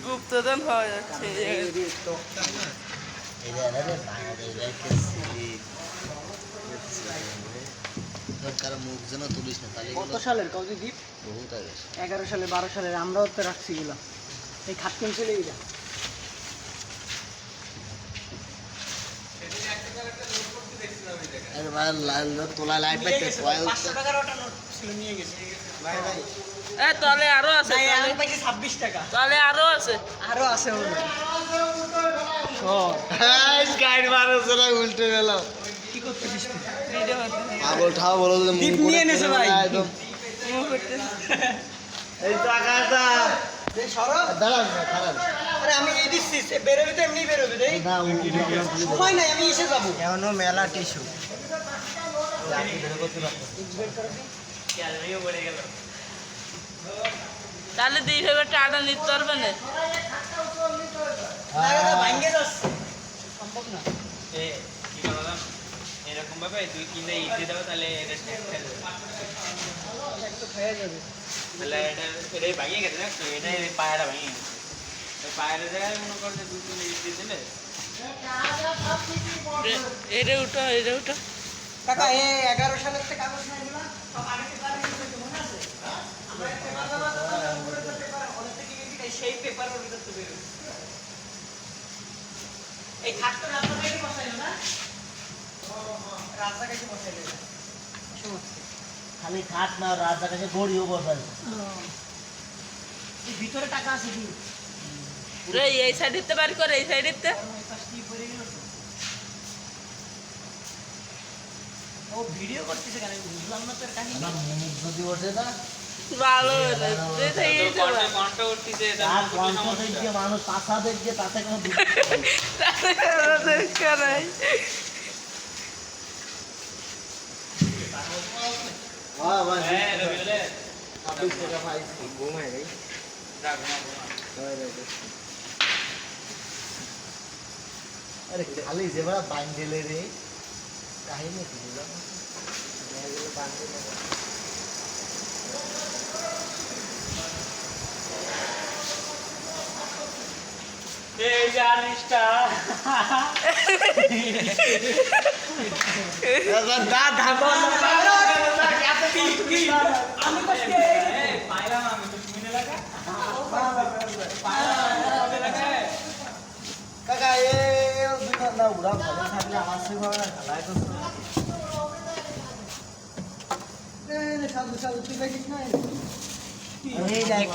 গুপ্তধন পাওয়া যাচ্ছে। কত সালের কত দ্বীপ? 11 সালে 12 সালের আমরাও তো রাখছি এগুলো। এই খাটকেন ছিল এইটা। তোলা লাইট পাইতে 500 টাকার ওটা নোট ছিল নিয়ে গেছে। ভাই ভাই তাহলে আরো আছে, আমি পাইছি 26 টাকা। তাহলে আরো আছে। আরো আছে ওর গাইড মারছে না উল্টে গেল কি করতেছিস তুই? ভিডিও করতেছি। পাগল ঠাও বলো যে মুখ দীপ নিয়ে এনেছে ভাই। একদম মুভ করতেছি। এই টাকাটা এই সরো। দাঁড়ান না খারাপ আরে আমি এই দিচ্ছি সে বেরোবে তো এমনি বেরোবে দেই। না সময় নাই আমি এসে যাবো। এমনও মেলা টিস্যু তাহলে 2 ফেভার টাকা নিতে পারবে না। ভাঙ্গে যাচ্ছে সম্ভব না। এরকম ভাবে 2-3টা ইট দিয়ে দাও, তাহলে এটা একটু খেয়ে যাবে। তাহলে এটাই ভাঙিয়ে গেছে না, এটাই পায়রা ভেঙে গেছে। পায়রা জায়গায় মনে করো যে 2-3টা ইট দিয়ে দিলে এটা উঠো, এটা উঠো। কাকা এই 11 সালের থেকে কাগজ নাই দিলা সব আগে পেপার নিয়ে মনে আছে? আমরা একটা পেপার দাও উপরে তো পেপার ওখান থেকে এই সেই পেপার ওর ভিতর থেকে বের হচ্ছে। এই খাটটা রাস্তাঘাটে বসাইলো না? রাস্তাঘাটে বসাইলো না। খালি খাট না রাজা কাছে গড়িও বসাই এই ভিতরে টাকা আছে কি? এই সাইড দিতে পারি করে, এই সাইড দিতে। ও ভিডিও করতেছে কেন বুঝলাম না তোর কাহিনী। মুখ যদি ওঠে না ভালো হলো, এই সাইড দিতে পারি। কণ্ঠ উঠতেছে, আর কণ্ঠ দেখে মানুষ পাশা দেখে তাতে কোনো তাতে কোনো দরকার নাই। হ্যাঁ ভাই হ্যাঁ রবিলে 26 টাকা পাইছি ঘুমাই ভাই রাখ না। আরে খালি যে বড় বান্ডেলে রে কাহিনী কি বুঝলাম এগুলো বান্ডেলে এই জানিসটা দা ধাবা আমি কষ্ট পায়রা আমি তো শুনে লাগা পায়রা লাগা কাকা এ দুটো না উড়া ভালো থাকলে আমার সঙ্গে হবে না খেলায় তো সাধু সাধু তুই দেখিস না এই দেখ